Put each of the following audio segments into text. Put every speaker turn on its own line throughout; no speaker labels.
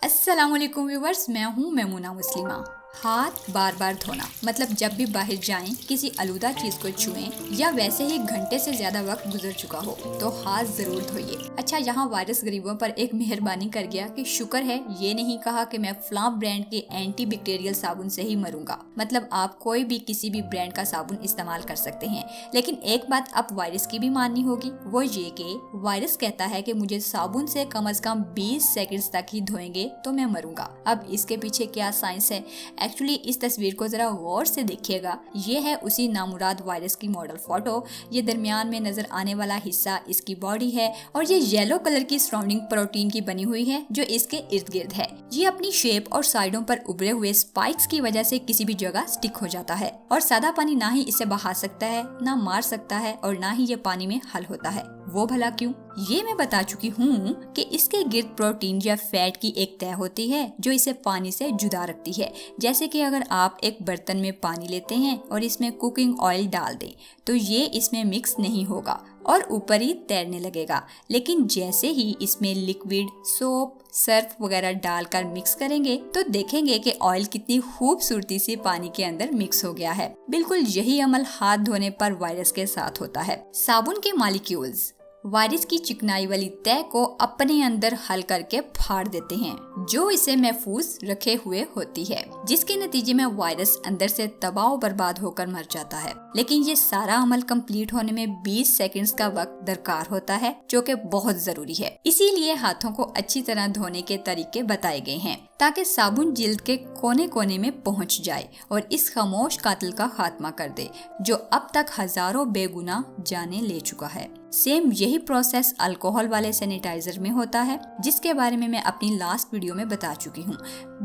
अस्सलाम वालेकुम व्यूवर्स, मैं हूँ मेमुना मुस्लिमा। हाथ बार बार धोना मतलब जब भी बाहर जाएं, किसी आलूदा चीज को छुएं या वैसे ही घंटे से ज्यादा वक्त गुजर चुका हो तो हाथ जरूर धोइए। अच्छा, यहाँ वायरस गरीबों पर एक मेहरबानी कर गया कि शुक्र है ये नहीं कहा कि मैं फलां ब्रांड के एंटी बैक्टीरियल साबुन से ही मरूंगा। मतलब आप कोई भी किसी भी ब्रांड का साबुन इस्तेमाल कर सकते हैं, लेकिन एक बात अब वायरस की भी माननी होगी, वो ये कि वायरस कहता है कि मुझे साबुन से कम 20 सेकंड्स तक ही धोएंगे तो मैं मरूंगा। अब इसके पीछे क्या साइंस है? एक्चुअली इस तस्वीर को जरा गौर से देखिएगा। ये है उसी नामुराद वायरस की मॉडल फोटो। ये दरमियान में नजर आने वाला हिस्सा इसकी बॉडी है और ये येलो कलर की सराउंडिंग प्रोटीन की बनी हुई है जो इसके इर्द गिर्द है। ये अपनी शेप और साइडों पर उभरे हुए स्पाइक्स की वजह से किसी भी जगह स्टिक हो जाता है और सादा पानी ना ही इसे बहा सकता है, ना मार सकता है और ना ही ये पानी में हल होता है। वो भला क्यों? ये मैं बता चुकी हूँ कि इसके गिर्द प्रोटीन या फैट की एक तह होती है जो इसे पानी से जुदा रखती है। जैसे कि अगर आप एक बर्तन में पानी लेते हैं और इसमें कुकिंग ऑयल डाल दें तो ये इसमें मिक्स नहीं होगा और ऊपर ही तैरने लगेगा, लेकिन जैसे ही इसमें लिक्विड, सोप, सर्फ वगैरह डालकर मिक्स करेंगे तो देखेंगे कि ऑयल कितनी खूबसूरती से पानी के अंदर मिक्स हो गया है। बिल्कुल यही अमल हाथ धोने पर वायरस के साथ होता है। साबुन के मॉलिक्यूल्स वायरस की चिकनाई वाली तह को अपने अंदर हल करके फाड़ देते हैं जो इसे महफूज रखे हुए होती है, जिसके नतीजे में वायरस अंदर से तबाह बर्बाद होकर मर जाता है। लेकिन ये सारा अमल कंप्लीट होने में 20 सेकंड्स का वक्त दरकार होता है जो कि बहुत जरूरी है। इसीलिए हाथों को अच्छी तरह धोने के तरीके बताए गए हैं ताकि साबुन जिल्द के कोने कोने में पहुंच जाए और इस खामोश कातिल का खात्मा कर दे जो अब तक हजारों बेगुनाह जाने ले चुका है। सेम यही प्रोसेस अल्कोहल वाले सैनिटाइजर में होता है, जिसके बारे में मैं अपनी लास्ट वीडियो में बता चुकी हूँ।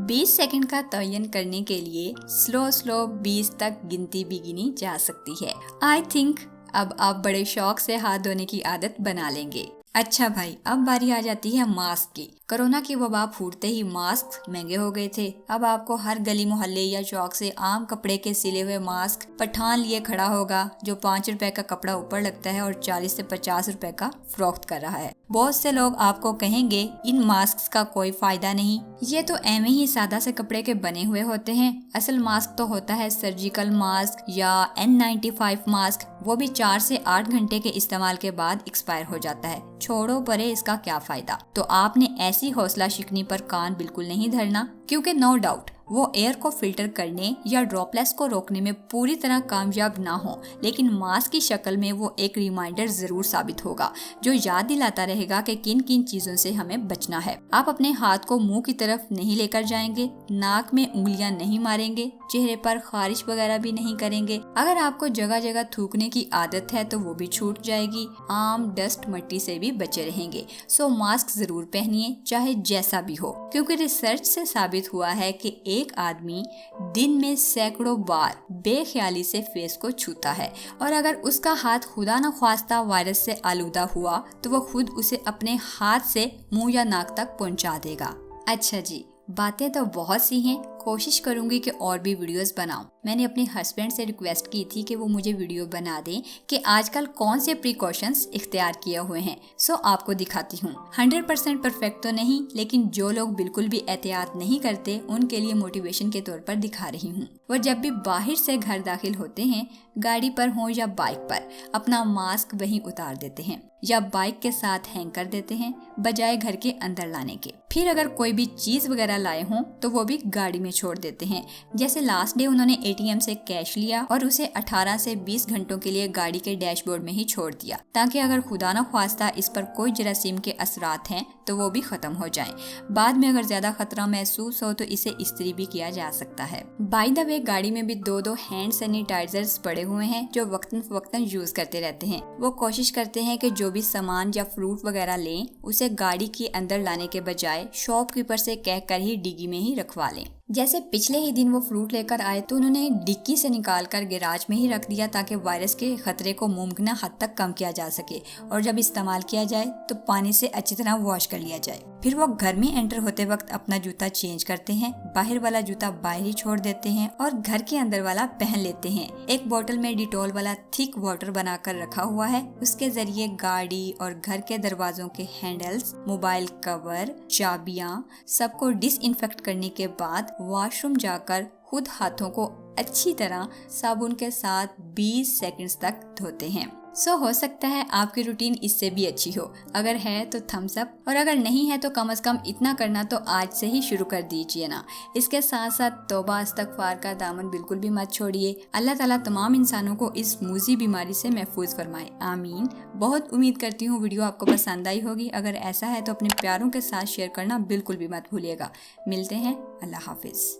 20 सेकंड का तयन करने के लिए स्लो 20 तक गिनती भी गिनी जा सकती है। आई थिंक अब आप बड़े शौक से हाथ धोने की आदत बना लेंगे। अच्छा भाई, अब बारी आ जाती है मास्क की। कोरोना की वबा फूटते ही मास्क महंगे हो गए थे। अब आपको हर गली मोहल्ले या चौक से आम कपड़े के सिले हुए मास्क पठान लिए खड़ा होगा जो 5 रुपए का कपड़ा ऊपर लगता है और 40 से 50 रुपए का फरोख्त कर रहा है। बहुत से लोग आपको कहेंगे इन मास्क का कोई फायदा नहीं, ये तो एवं ही सादा से कपड़े के बने हुए होते हैं। असल मास्क तो होता है सर्जिकल मास्क या N95 मास्क, वो भी 4 से 8 घंटे के इस्तेमाल के बाद एक्सपायर हो जाता है। छोड़ो परे, इसका क्या फायदा। तो आपने ऐसी हौसला शिकनी पर कान बिल्कुल नहीं धरना, क्योंकि नो डाउट वो एयर को फिल्टर करने या ड्रॉपलेट्स को रोकने में पूरी तरह कामयाब ना हो, लेकिन मास्क की शक्ल में वो एक रिमाइंडर जरूर साबित होगा जो याद दिलाता रहेगा कि किन किन चीजों से हमें बचना है। आप अपने हाथ को मुंह की तरफ नहीं लेकर जाएंगे, नाक में उंगलियां नहीं मारेंगे, चेहरे पर खारिश वगैरह भी नहीं करेंगे। अगर आपको जगह जगह थूकने की आदत है तो वो भी छूट जाएगी। आम, डस्ट, मिट्टी से भी बचे रहेंगे। सो मास्क जरूर पहनिए चाहे जैसा भी हो, क्योंकि रिसर्च से साबित हुआ है कि एक आदमी दिन में सैकड़ों बार बेख्याली से फेस को छूता है और अगर उसका हाथ खुदा न ख्वास्ता वायरस से आलूदा हुआ तो वो खुद उसे अपने हाथ से मुंह या नाक तक पहुंचा देगा। अच्छा जी, बातें तो बहुत सी हैं, कोशिश करूंगी कि और भी वीडियोस बनाऊं। मैंने अपने हस्बैंड से रिक्वेस्ट की थी कि वो मुझे वीडियो बना दें कि आजकल कौन से प्रिकॉशंस इख्तियार किए हुए हैं। सो आपको दिखाती हूँ। 100% परफेक्ट तो नहीं, लेकिन जो लोग बिल्कुल भी एहतियात नहीं करते उनके लिए मोटिवेशन के तौर पर दिखा रही हूँ। वो जब भी बाहर से घर दाखिल होते हैं, गाड़ी पर हो या बाइक पर, अपना मास्क वहीं उतार देते हैं या बाइक के साथ हैंग कर देते हैं बजाय घर के अंदर लाने के। फिर अगर कोई भी चीज वगैरह लाए हों तो वो भी गाड़ी में छोड़ देते हैं। जैसे लास्ट डे उन्होंने ATM से कैश लिया और उसे 18 से 20 घंटों के लिए गाड़ी के डैशबोर्ड में ही छोड़ दिया ताकि अगर खुदा न ख्वास्ता इस पर कोई जरासीम के असरात हैं तो वो भी खत्म हो जाएं। बाद में अगर ज्यादा खतरा महसूस हो तो इसे इस्त्री भी किया जा सकता है। बाय द वे, गाड़ी में भी दो हैंड सैनिटाइजर्स पड़े हुए हैं जो वक्तन फवक्तन यूज करते रहते हैं। वो कोशिश करते हैं कि जो भी सामान या फ्रूट वगैरह लें उसे गाड़ी के अंदर लाने के बजाय शॉपकीपर से कहकर ही डिग्गी में ही रखवा लें। जैसे पिछले ही दिन वो फ्रूट लेकर आए तो उन्होंने डिक्की से निकालकर गैराज में ही रख दिया ताकि वायरस के खतरे को मुमकिन हद तक कम किया जा सके, और जब इस्तेमाल किया जाए तो पानी से अच्छी तरह वॉश कर लिया जाए। फिर वो घर में एंटर होते वक्त अपना जूता चेंज करते हैं, बाहर वाला जूता बाहर ही छोड़ देते हैं और घर के अंदर वाला पहन लेते हैं। एक बोतल में डिटॉल वाला थिक वाटर बनाकर रखा हुआ है, उसके जरिए गाड़ी और घर के दरवाजों के हैंडल्स, मोबाइल कवर, चाबियां सबको डिसइंफेक्ट करने के बाद वॉशरूम जाकर खुद हाथों को अच्छी तरह साबुन के साथ 20 सेकंड्स तक धोते हैं। हो सकता है आपकी रूटीन इससे भी अच्छी हो। अगर है तो थम्स अप, और अगर नहीं है तो कम से कम इतना करना तो आज से ही शुरू कर दीजिए ना। इसके साथ साथ तौबा इस्तगफार का दामन बिल्कुल भी मत छोड़िए। अल्लाह ताला तमाम इंसानों को इस मूजी बीमारी से महफूज फरमाए, आमीन। बहुत उम्मीद करती हूँ वीडियो आपको पसंद आई होगी। अगर ऐसा है तो अपने प्यारों के साथ शेयर करना बिल्कुल भी मत भूलिएगा। मिलते हैं, अल्लाह हाफिज।